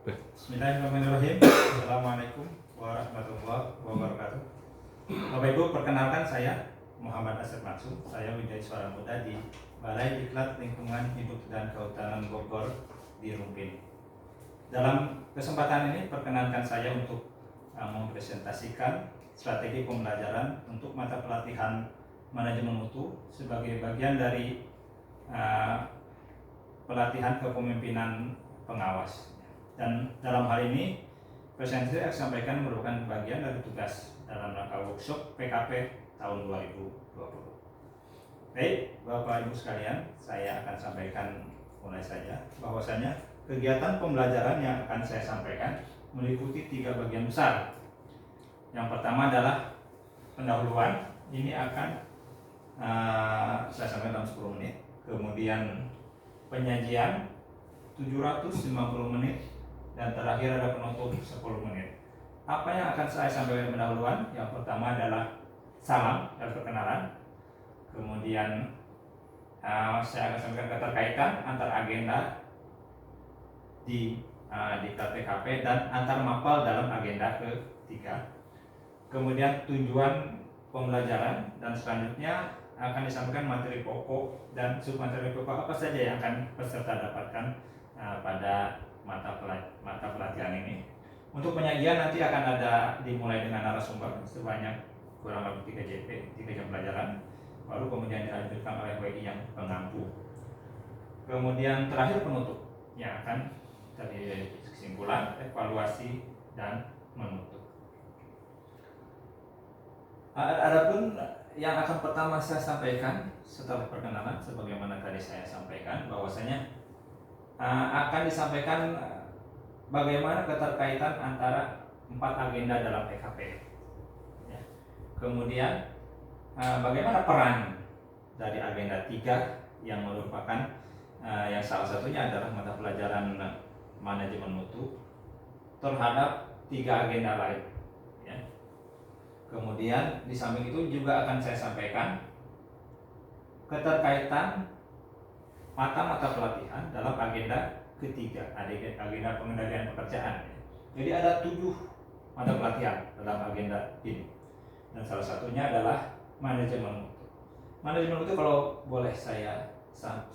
Bismillahirrahmanirrahim. Assalamualaikum warahmatullahi wabarakatuh. Bapak Ibu, perkenalkan saya Muhammad Asep Mansur. Saya menjadi suara muda di Balai Diklat Lingkungan Hidup dan Kehutanan Bogor di Rumpin. Dalam kesempatan ini, perkenankan saya untuk mempresentasikan strategi pembelajaran untuk mata pelatihan manajemen mutu sebagai bagian dari pelatihan kepemimpinan pengawas. Dan dalam hal ini, presentasi yang saya sampaikan merupakan bagian dari tugas dalam rangka workshop PKP tahun 2020. Baik, Bapak Ibu sekalian, saya akan sampaikan mulai saja bahwasanya kegiatan pembelajaran yang akan saya sampaikan meliputi 3 bagian besar. Yang pertama adalah pendahuluan, ini akan saya sampaikan dalam 10 menit. Kemudian penyajian 750 menit. Dan terakhir ada penutup 10 menit. Apa yang akan saya sampaikan pendahuluan? Yang pertama adalah salam dan perkenalan. Kemudian saya akan sampaikan keterkaitan antar agenda di KTKP dan antar mapel dalam agenda ketiga. Kemudian tujuan pembelajaran, dan selanjutnya akan disampaikan materi pokok dan submateri pokok apa saja yang akan peserta dapatkan pada mata pelatihan ini. Untuk penyajian nanti akan ada dimulai dengan narasumber sebanyak kurang lebih 3 jam pelajaran, baru kemudian dilanjutkan oleh WI yang pengampu. Kemudian terakhir penutup yang akan terdiri dari kesimpulan, evaluasi, dan menutup. Adapun yang akan pertama saya sampaikan setelah perkenalan, sebagaimana tadi saya sampaikan bahwasanya akan disampaikan bagaimana keterkaitan antara 4 agenda dalam PKP. Ya. Kemudian bagaimana peran dari agenda 3 yang merupakan yang salah satunya adalah mata pelajaran manajemen mutu terhadap 3 agenda lain. Ya. Kemudian di samping itu juga akan saya sampaikan keterkaitan mata-mata pelatihan dalam agenda ketiga, agenda pengendalian pekerjaan. Jadi ada 7 mata pelatihan dalam agenda ini, dan salah satunya adalah manajemen mutu. Manajemen mutu kalau boleh saya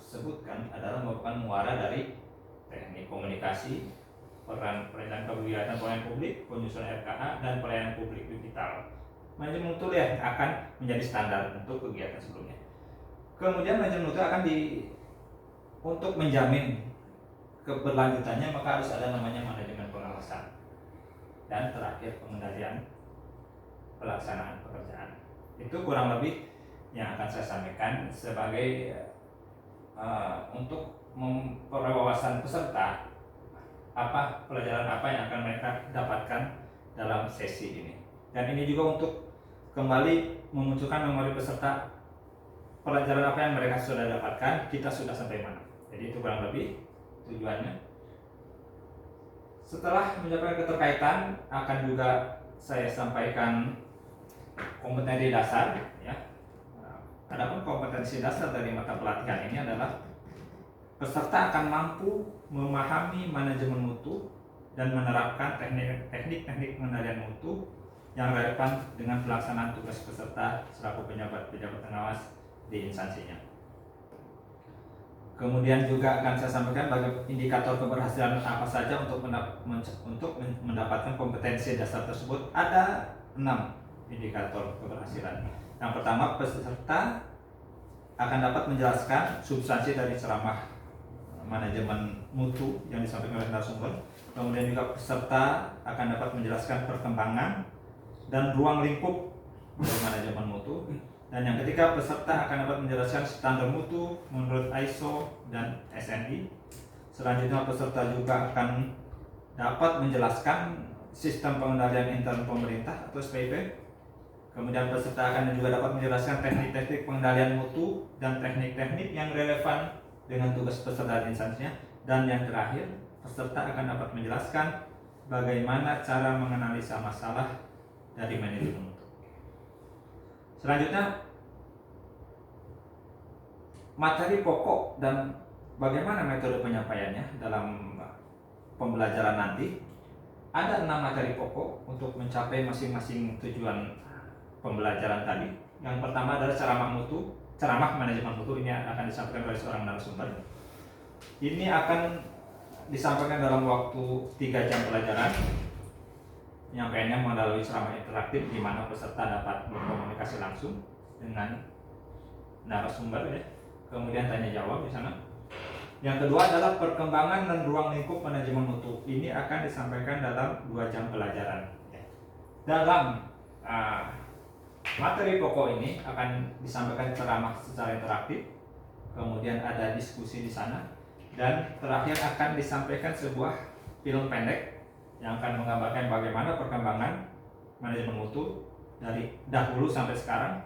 sebutkan adalah merupakan muara dari teknik komunikasi, peran perencanaan kegiatan pelayanan publik, penyusunan RKA, dan pelayanan publik digital. Manajemen mutu yang akan menjadi standar untuk kegiatan sebelumnya. Kemudian manajemen mutu akan untuk menjamin keberlanjutannya, maka harus ada namanya manajemen pengawasan, dan terakhir pengendalian pelaksanaan pekerjaan. Itu kurang lebih yang akan saya sampaikan sebagai untuk memperwawasan peserta apa pelajaran apa yang akan mereka dapatkan dalam sesi ini. Dan ini juga untuk kembali memunculkan memori peserta, pelajaran apa yang mereka sudah dapatkan, kita sudah sampai mana. Jadi itu kurang lebih tujuannya. Setelah mencapai keterkaitan, akan juga saya sampaikan kompetensi dasar. Ya. Adapun kompetensi dasar dari mata pelatihan ini adalah peserta akan mampu memahami manajemen mutu dan menerapkan teknik-teknik pengendalian mutu yang relevan dengan pelaksanaan tugas peserta selaku pejabat pengawas di instansinya. Kemudian juga akan saya sampaikan bagaimana indikator keberhasilan apa saja untuk mendapatkan kompetensi dasar tersebut. Ada 6 indikator keberhasilan. Yang pertama, peserta akan dapat menjelaskan substansi dari ceramah manajemen mutu yang disampaikan oleh narasumber. Kemudian juga peserta akan dapat menjelaskan perkembangan dan ruang lingkup dari manajemen mutu. Dan yang ketiga, peserta akan dapat menjelaskan standar mutu menurut ISO dan SNI. Selanjutnya, peserta juga akan dapat menjelaskan sistem pengendalian intern pemerintah atau SPIP. Kemudian peserta akan juga dapat menjelaskan teknik-teknik pengendalian mutu dan teknik-teknik yang relevan dengan tugas peserta di instansinya. Dan yang terakhir, peserta akan dapat menjelaskan bagaimana cara menganalisa masalah dari manajemen mutu. Selanjutnya, materi pokok dan bagaimana metode penyampaiannya dalam pembelajaran nanti ada 6 materi pokok untuk mencapai masing-masing tujuan pembelajaran tadi. Yang pertama adalah ceramah manajemen mutu. Ini akan disampaikan oleh seorang narasumber. Ini akan disampaikan dalam waktu 3 jam pelajaran. Penyampaiannya melalui ceramah interaktif di mana peserta dapat berkomunikasi langsung dengan narasumber ya. Kemudian tanya jawab di sana. Yang kedua adalah perkembangan dan ruang lingkup manajemen mutu. Ini akan disampaikan dalam 2 jam pelajaran. Dalam materi pokok ini akan disampaikan ceramah secara interaktif. Kemudian ada diskusi di sana. Dan terakhir akan disampaikan sebuah film pendek yang akan menggambarkan bagaimana perkembangan manajemen mutu dari dahulu sampai sekarang.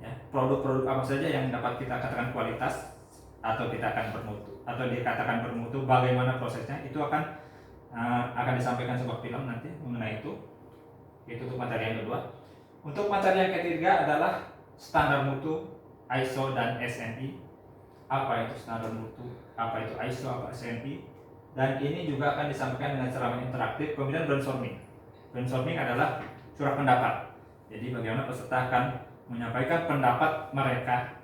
Ya, produk-produk apa saja yang dapat kita katakan kualitas atau kita akan bermutu atau dikatakan bermutu, bagaimana prosesnya, itu akan disampaikan sebuah film nanti mengenai itu. Itu untuk materi yang kedua. Untuk materi yang ketiga adalah standar mutu, ISO dan SNI. Apa itu standar mutu, apa itu ISO, apa SNI, dan ini juga akan disampaikan dengan ceramah interaktif. Kemudian brainstorming. Brainstorming adalah curah pendapat. Jadi bagaimana peserta akan menyampaikan pendapat mereka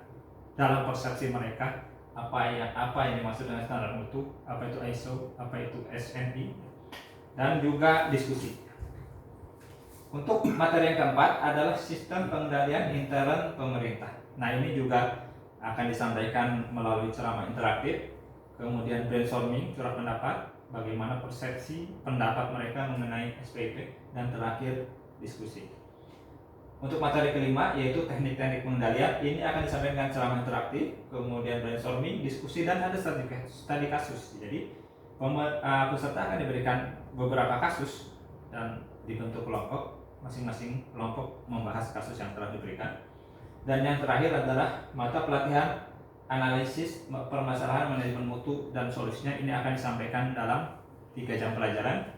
dalam persepsi mereka, apa yang dimaksud dengan standar mutu, apa itu ISO, apa itu SNI, dan juga diskusi. Untuk materi yang keempat adalah sistem pengendalian intern pemerintah. Nah, ini juga akan disampaikan melalui ceramah interaktif, kemudian brainstorming, curah pendapat, bagaimana persepsi pendapat mereka mengenai SPP, dan terakhir diskusi. Untuk materi kelima yaitu teknik-teknik pengendalian, ini akan disampaikan dengan ceramah interaktif, kemudian brainstorming, diskusi, dan ada studi kasus. Jadi peserta akan diberikan beberapa kasus dan dibentuk kelompok, masing-masing kelompok membahas kasus yang telah diberikan. Dan yang terakhir adalah mata pelatihan analisis permasalahan manajemen mutu dan solusinya. Ini akan disampaikan dalam 3 jam pelajaran.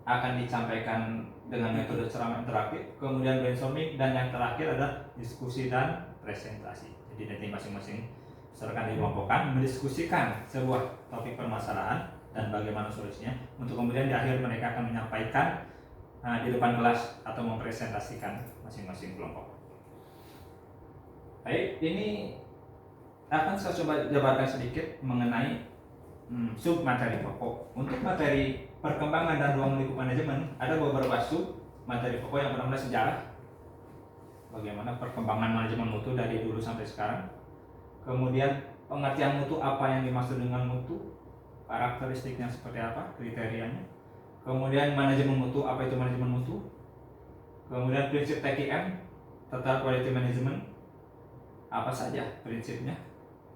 Akan disampaikan dengan metode ceramah interaktif, kemudian brainstorming, dan yang terakhir adalah diskusi dan presentasi. Jadi nanti masing-masing peserta akan dikelompokkan mendiskusikan sebuah topik permasalahan dan bagaimana solusinya, untuk kemudian di akhir mereka akan menyampaikan di depan kelas atau mempresentasikan masing-masing kelompok. Baik, ini akan saya coba jabarkan sedikit mengenai sub materi pokok. Untuk materi perkembangan dan ruang lingkup manajemen ada beberapa sub materi pokok. Yang pertama sejarah, bagaimana perkembangan manajemen mutu dari dulu sampai sekarang. Kemudian pengertian mutu, apa yang dimaksud dengan mutu, karakteristiknya seperti apa, kriterianya. Kemudian manajemen mutu, apa itu manajemen mutu. Kemudian prinsip TQM, Total Quality Management, apa saja prinsipnya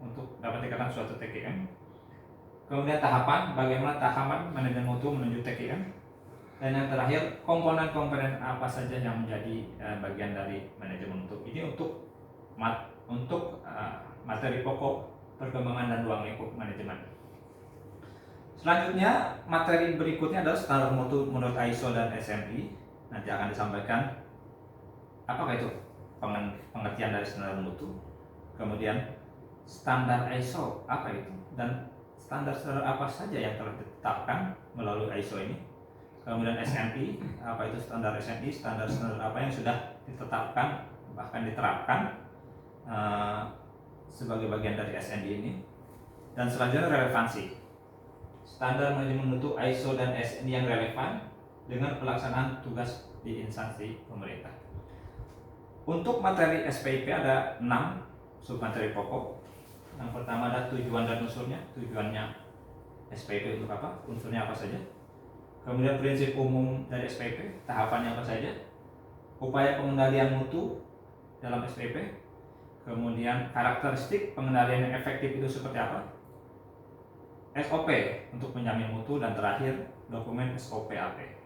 untuk dapat dikatakan suatu TQM. Kemudian tahapan, bagaimana tahapan manajemen mutu menuju TQM. Dan yang terakhir, komponen-komponen apa saja yang menjadi bagian dari manajemen mutu. Ini untuk materi pokok perkembangan dan ruang lingkup manajemen. Selanjutnya, materi berikutnya adalah standar mutu menurut ISO dan SNI. Nanti akan disampaikan apakah itu pengertian dari standar mutu. Kemudian standar ISO apa itu, dan standar apa saja yang telah ditetapkan melalui ISO ini. Kemudian SNI, apa itu standar SNI, standar apa yang sudah ditetapkan bahkan diterapkan sebagai bagian dari SNI ini. Dan selanjutnya relevansi, standar manajemen mutu ISO dan SNI yang relevan dengan pelaksanaan tugas di instansi pemerintah. Untuk materi SPIP ada 6 submateri pokok. Yang pertama ada tujuan dan unsurnya. Tujuannya SPIP untuk apa? Unsurnya apa saja? Kemudian prinsip umum dari SPIP, tahapannya apa saja? Upaya pengendalian mutu dalam SPIP. Kemudian karakteristik pengendalian yang efektif itu seperti apa? SOP untuk menjamin mutu, dan terakhir dokumen SOP-AP.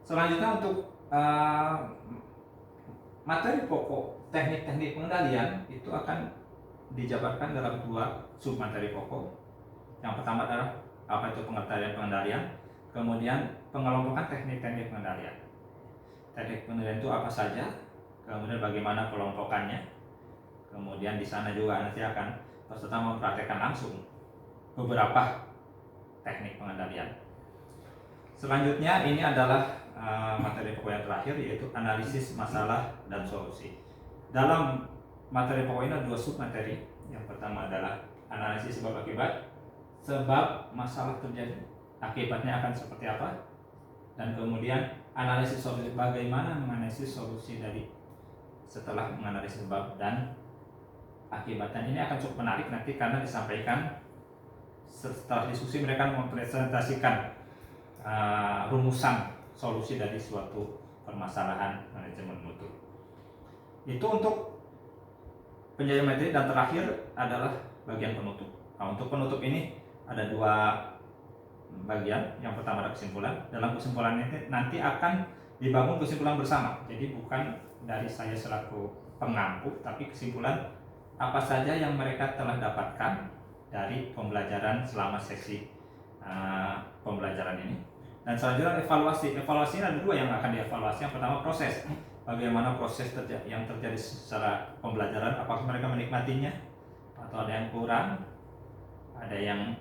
Selanjutnya untuk materi pokok teknik-teknik pengendalian itu akan dijabarkan dalam 2 submateri pokok. Yang pertama adalah apa itu pengendalian, kemudian pengelompokan teknik-teknik pengendalian. Teknik pengendalian itu apa saja, kemudian bagaimana kelompokannya. Kemudian di sana juga nanti akan peserta mempraktekkan langsung beberapa teknik pengendalian. Selanjutnya ini adalah materi pokok yang terakhir, yaitu analisis masalah dan solusi. Dalam materi pokok ini ada 2 sub materi. Yang pertama adalah analisis sebab akibat, sebab masalah terjadi, akibatnya akan seperti apa, dan kemudian analisis solusi, bagaimana menganalisis solusi dari setelah menganalisis sebab dan akibatnya. Ini akan cukup menarik nanti karena disampaikan setelah diskusi mereka mempresentasikan rumusan solusi dari suatu permasalahan manajemen mutu. Itu untuk penjelasan materi, dan terakhir adalah bagian penutup. Nah, untuk penutup ini ada 2 bagian. Yang pertama ada kesimpulan. Dalam kesimpulan ini nanti akan dibangun kesimpulan bersama. Jadi bukan dari saya selaku pengampu, tapi kesimpulan apa saja yang mereka telah dapatkan dari pembelajaran selama sesi pembelajaran ini. Dan selanjutnya evaluasi. Evaluasi ada 2 yang akan dievaluasi. Yang pertama proses. Bagaimana proses yang terjadi secara pembelajaran, apakah mereka menikmatinya atau ada yang kurang, ada yang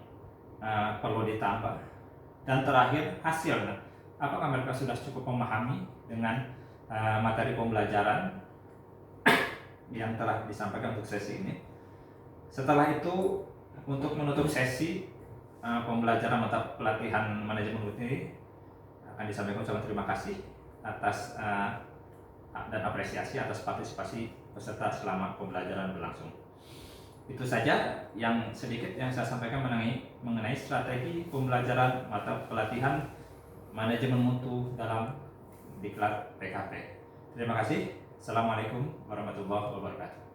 perlu ditambah. Dan terakhir hasil. Apakah mereka sudah cukup memahami dengan materi pembelajaran yang telah disampaikan untuk sesi ini. Setelah itu, untuk menutup sesi pembelajaran mata pelatihan manajemen mutu ini akan disampaikan ucapan terima kasih atas dan apresiasi atas partisipasi peserta selama pembelajaran berlangsung. Itu saja yang sedikit yang saya sampaikan mengenai strategi pembelajaran mata pelatihan manajemen mutu dalam diklat PKP. Terima kasih. Assalamualaikum warahmatullahi wabarakatuh.